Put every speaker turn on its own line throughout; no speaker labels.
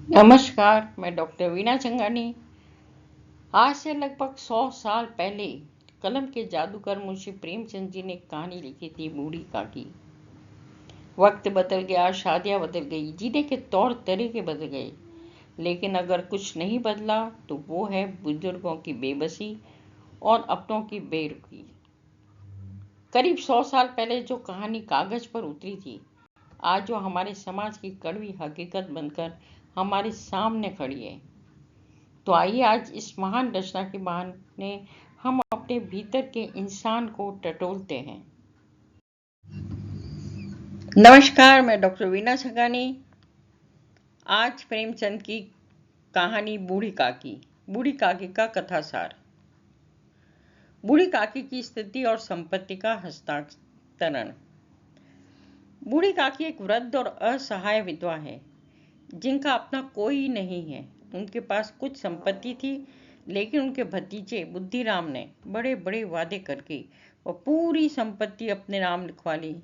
नमस्कार, मैं डॉक्टर वीना चंगानी। आज से लगभग 100 साल पहले कलम के जादूगर मुंशी प्रेमचंद जी ने एक कहानी लिखी थी, बूढ़ी काकी। वक्त बदल गया, शादियां बदल गई, जीने के तौर तरीके बदल गए, लेकिन अगर कुछ नहीं बदला तो वो है बुजुर्गों की बेबसी और अपनों की बेरुखी। करीब 100 साल पहले जो कहानी कागज पर उतरी थी, आज वो हमारे समाज की कड़वी हकीकत बनकर हमारे सामने खड़ी है। तो आइए आज इस महान रचना के बहाने हम अपने भीतर के इंसान को टटोलते हैं। नमस्कार, मैं डॉक्टर वीना छगानी। आज प्रेमचंद की कहानी बूढ़ी काकी का कथासार। बूढ़ी काकी की स्थिति और संपत्ति का हस्तांतरण। बूढ़ी काकी एक वृद्ध और असहाय विधवा है जिनका अपना कोई नहीं है। उनके पास कुछ संपत्ति थी, लेकिन उनके भतीजे बुद्धिराम ने बड़े बड़े वादे करके वह पूरी संपत्ति अपने नाम लिखवा ली।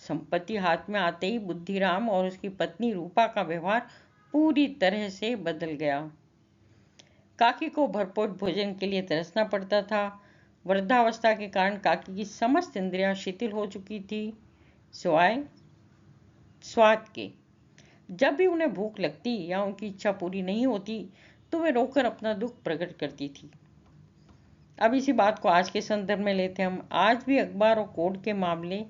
संपत्ति हाथ में आते ही बुद्धिराम और उसकी पत्नी रूपा का व्यवहार पूरी तरह से बदल गया। काकी को भरपूर भोजन के लिए तरसना पड़ता था। वृद्धावस्था के कारण काकी की समस्त इंद्रियां शिथिल हो चुकी थी, सिवाय स्वाद के। जब भी उन्हें भूख लगती या उनकी इच्छा पूरी नहीं होती तो वे रोकर अपना दुख प्रकट करती थी। अब इसी बात को आज के संदर्भ में लेते हैं हम। आज भी अखबार और कोर्ट के मामले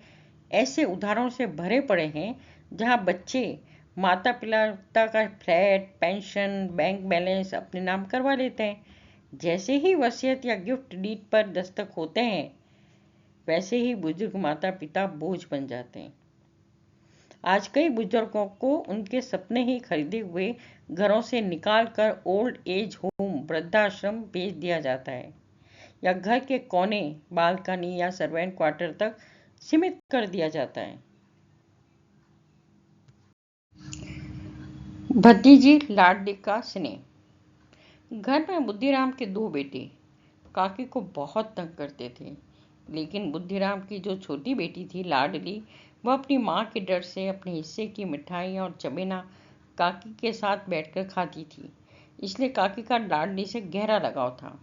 ऐसे उदाहरणों से भरे पड़े हैं जहां बच्चे माता पिता का फ्लैट, पेंशन, बैंक बैलेंस अपने नाम करवा लेते हैं। जैसे ही वसीयत या गिफ्ट डीड पर दस्तक होते हैं, वैसे ही बुजुर्ग माता पिता बोझ बन जाते हैं। आज कई बुजुर्गों को उनके सपने ही खरीदे हुए घरों से निकालकर ओल्ड एज होम, वृद्धाश्रम भेज दिया जाता है, या घर के कोने, बालकनी या सर्वेंट क्वार्टर तक सीमित कर दिया जाता है। भतीजी लाडली का स्नेह। घर में बुद्धिराम के दो बेटे काकी को बहुत तंग करते थे, लेकिन बुद्धिराम की जो छोटी बेटी थी लाडली, वह अपनी माँ के डर से अपने हिस्से की मिठाई और चबेना काकी के साथ बैठकर खाती थी। इसलिए काकी का लाडली से गहरा लगाव था।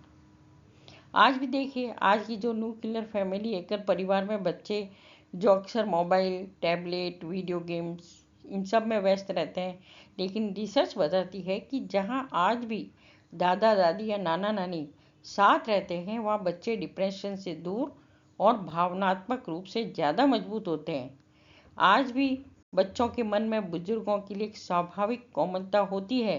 आज भी देखिए, आज की जो न्यूक्लियर फैमिली एकल परिवार में बच्चे जो अक्सर मोबाइल, टैबलेट, वीडियो गेम्स इन सब में व्यस्त रहते हैं, लेकिन रिसर्च बताती है कि जहां आज भी दादा दादी या नाना नानी साथ रहते हैं, वहाँ बच्चे डिप्रेशन से दूर और भावनात्मक रूप से ज़्यादा मजबूत होते हैं। आज भी बच्चों के मन में बुजुर्गों के लिए एक स्वाभाविक कोमलता होती है,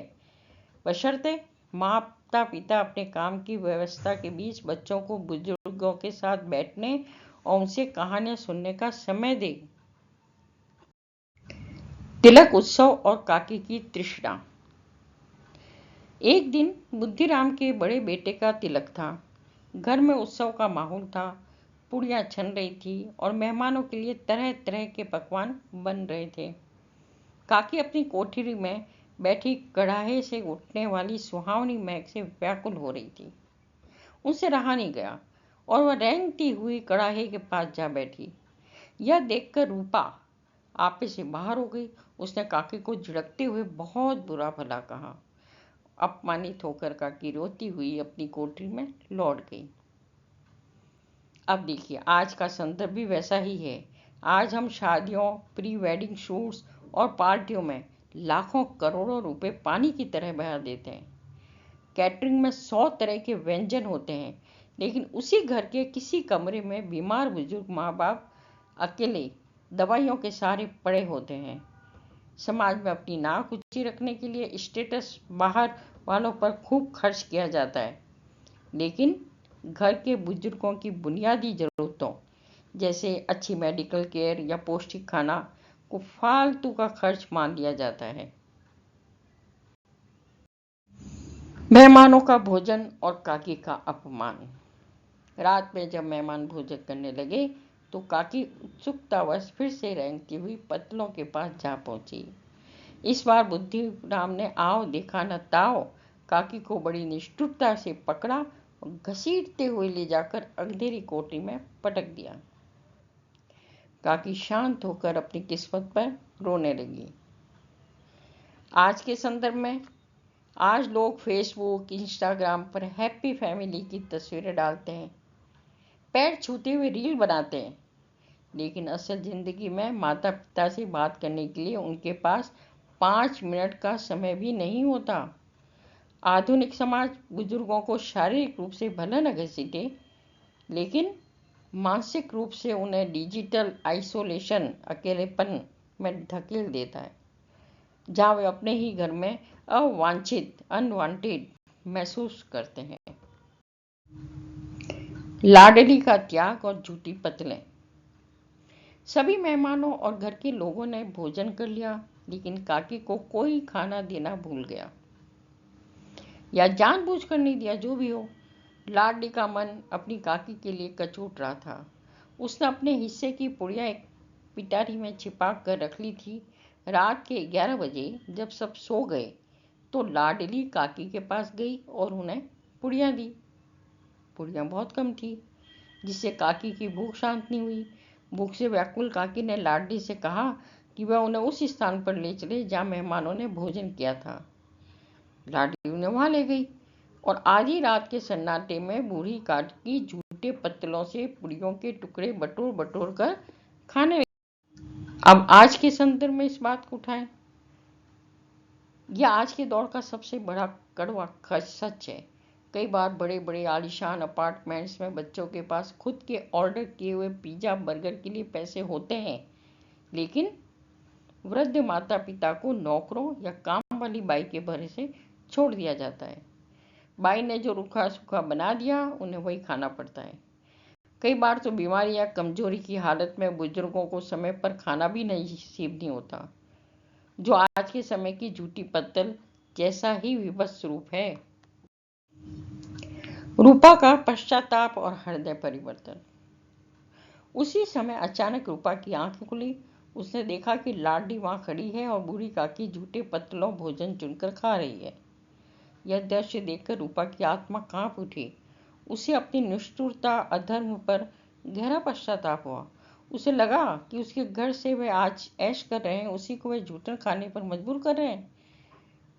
बशर्ते माता पिता अपने काम की व्यवस्था के बीच बच्चों को बुजुर्गों के साथ बैठने और उनसे कहानियां सुनने का समय दे। तिलक उत्सव और काकी की तृष्णा। एक दिन बुद्धिराम के बड़े बेटे का तिलक था। घर में उत्सव का माहौल था, पुड़ियाँ छन रही थी और मेहमानों के लिए तरह तरह के पकवान बन रहे थे। काकी अपनी कोठरी में बैठी कड़ाहे से उठने वाली सुहावनी महक से व्याकुल हो रही थी। उनसे रहा नहीं गया और वह रेंगती हुई कड़ाहे के पास जा बैठी। यह देखकर रूपा आपे से बाहर हो गई। उसने काकी को झिड़कते हुए बहुत बुरा भला कहा। अपमानित होकर काकी रोती हुई अपनी कोठरी में लौट गई। अब देखिए, आज का संदर्भ भी वैसा ही है। आज हम शादियों, प्री वेडिंग शूट्स और पार्टियों में लाखों करोड़ों रुपए पानी की तरह बहा देते हैं। कैटरिंग में 100 तरह के व्यंजन होते हैं, लेकिन उसी घर के किसी कमरे में बीमार बुजुर्ग माँ बाप अकेले दवाइयों के सहारे पड़े होते हैं। समाज में अपनी नाक ऊंची रखने के लिए स्टेटस बाहर वालों पर खूब खर्च किया जाता है, लेकिन घर के बुजुर्गों की बुनियादी जरूरतों जैसे अच्छी मेडिकल केयर या पौष्टिक खाना को फालतू का खर्च मान लिया जाता है। मेहमानों का भोजन और काकी का अपमान। रात में जब मेहमान भोजन करने लगे तो काकी उत्सुकतावश फिर से रेंगती हुई पतलों के पास जा पहुंची। इस बार बुद्धिराम ने आओ देखा न ताओ काकी को बड़ी निष्ठुरता से पकड़ा और घसीटते हुए ले जाकर अंधेरी कोठरी में पटक दिया। काकी शांत होकर अपनी किस्मत पर रोने लगी। आज के संदर्भ में आज लोग फेसबुक, इंस्टाग्राम पर हैप्पी फैमिली की तस्वीरें डालते हैं, पैर छूते हुए रील बनाते हैं, लेकिन असल जिंदगी में माता पिता से बात करने के लिए उनके पास 5 मिनट का समय भी नहीं होता। आधुनिक समाज बुजुर्गों को शारीरिक रूप से भले न घसीटे, लेकिन मानसिक रूप से उन्हें डिजिटल आइसोलेशन, अकेलेपन में धकेल देता है, जहाँ वे अपने ही घर में अवांछित, अनवांटेड महसूस करते हैं। लाडली का त्याग और झूठी पतलें। सभी मेहमानों और घर के लोगों ने भोजन कर लिया, लेकिन काकी को कोई खाना देना भूल गया या जानबूझकर नहीं दिया, जो भी हो। लाडली का मन अपनी काकी के लिए कचोट रहा था। उसने अपने हिस्से की पुड़िया एक पिटारी में छिपा कर रख ली थी। रात के 11 बजे जब सब सो गए तो लाडली काकी के पास गई और उन्हें पुड़िया दी। पुड़िया बहुत कम थी, जिससे काकी की भूख शांत नहीं हुई। भूख से व्याकुल काकी ने लाडली से कहा कि वह उन्हें उस स्थान पर ले चले जहाँ मेहमानों ने भोजन किया था। लाडली उन्हें वहां ले गई और आधी रात के सन्नाटे में बूढ़ी काकी झूठे पत्तलों से पुड़ियों के टुकड़े बटोर बटोर कर खाने लगी। अब आज के संदर्भ में इस बात को उठाएं। यह आज के दौर का सबसे बड़ा कड़वा सच है। कई बार बड़े बड़े आलीशान अपार्टमेंट्स में बच्चों के पास खुद के ऑर्डर किए हुए पिज्जा, बर्गर के लिए पैसे होते हैं, लेकिन वृद्ध माता पिता को नौकरों या काम वाली बाई के भरोसे छोड़ दिया जाता है। बाई ने जो रूखा सूखा बना दिया, उन्हें वही खाना पड़ता है। कई बार तो बीमारी या कमजोरी की हालत में बुजुर्गों को समय पर खाना भी नसीब नहीं होता, जो आज के समय की झूठी पत्तल जैसा ही विभत्स रूप है। रूपा का पश्चाताप और हृदय परिवर्तन। उसी समय अचानक रूपा की आंखें खुली। उसने देखा कि लाडली वहां खड़ी है और बूढ़ी काकी झूठे पत्तलों भोजन चुनकर खा रही है। यह दृश्य देखकर रूपा की आत्मा कांप उठी। उसे अपनी निष्ठुरता, अधर्म पर गहरा पश्चाताप हुआ। उसे लगा कि उसके घर से वे आज ऐश कर रहे हैं, उसी को वे जूठन खाने पर मजबूर कर रहे हैं।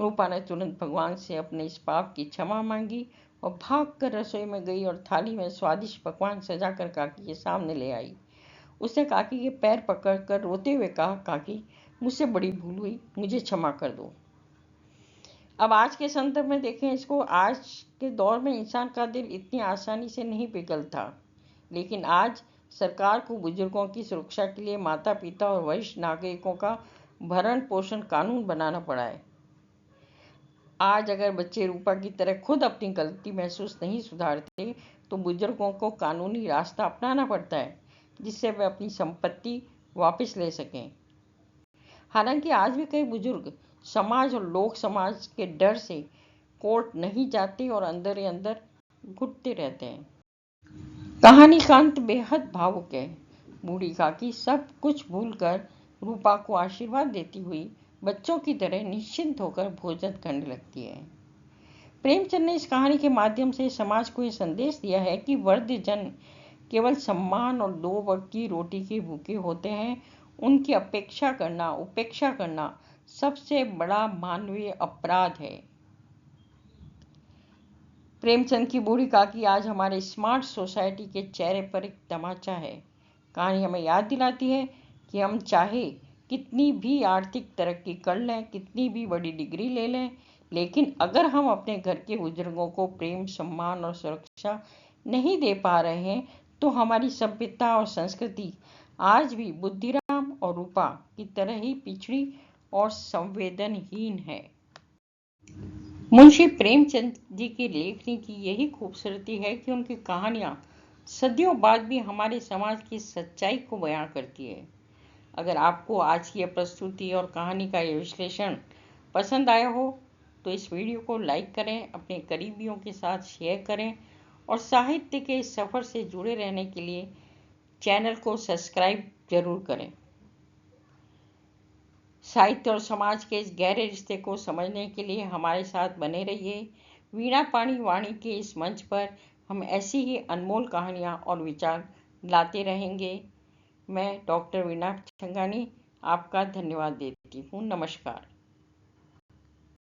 रूपा ने तुरंत भगवान से अपने इस पाप की क्षमा मांगी और भागकर रसोई में गई और थाली में स्वादिष्ट पकवान सजाकर काकी के सामने ले आई। उसने काकी के पैर पकड़कर रोते हुए कहा, काकी, मुझसे बड़ी भूल हुई, मुझे क्षमा कर दो। अब आज के संदर्भ में देखें इसको। आज के दौर में इंसान का दिल इतनी आसानी से नहीं पिघलता, लेकिन आज सरकार को बुजुर्गों की सुरक्षा के लिए माता पिता और वरिष्ठ नागरिकों का भरण पोषण कानून बनाना पड़ा है। आज अगर बच्चे रूपा की तरह खुद अपनी गलती महसूस नहीं सुधारते, तो बुजुर्गों को कानूनी रास्ता अपनाना पड़ता है, जिससे वे अपनी संपत्ति वापस ले सकें। हालांकि आज भी कई बुजुर्ग समाज और लोक समाज के डर से कोर्ट नहीं जाते और अंदर ही अंदर घुटते रहते हैं। कहानी का अंत बेहद भावुक है। बूढ़ी काकी सब कुछ भूलकर रूपा को आशीर्वाद देती हुई बच्चों की तरह निश्चिंत होकर भोजन करने लगती है। प्रेमचंद ने इस कहानी के माध्यम से समाज को यह संदेश दिया है कि वृद्धजन केवल सम्मान और 2 वक्त की रोटी के भूखे होते हैं। उनकी उपेक्षा करना सबसे बड़ा मानवीय अपराध है। प्रेमचंद की बूढ़ी काकी आज हमारे स्मार्ट सोसाइटी के चेहरे पर एक तमाचा है। कहानी हमें याद दिलाती है कि हम चाहे कितनी भी आर्थिक तरक्की कर लें, कितनी भी बड़ी डिग्री ले लें, लेकिन अगर हम अपने घर के बुजुर्गों को प्रेम, सम्मान और सुरक्षा नहीं दे पा रहे हैं, तो हमारी सभ्यता और संस्कृति आज भी बुद्धिराम और रूपा की तरह ही पिछड़ी और संवेदनहीन है। मुंशी प्रेमचंद जी की लेखनी की यही खूबसूरती है कि उनकी कहानियां सदियों बाद भी हमारे समाज की सच्चाई को बयां करती है। अगर आपको आज की यह प्रस्तुति और कहानी का यह विश्लेषण पसंद आया हो, तो इस वीडियो को लाइक करें, अपने करीबियों के साथ शेयर करें और साहित्य के इस सफ़र से जुड़े रहने के लिए चैनल को सब्सक्राइब जरूर करें। साहित्य और समाज के इस गहरे रिश्ते को समझने के लिए हमारे साथ बने रहिए। वीणा पानी वाणी के इस मंच पर हम ऐसी ही अनमोल कहानियाँ और विचार लाते रहेंगे। मैं डॉक्टर वीणा छंगानी आपका धन्यवाद देती हूँ। नमस्कार।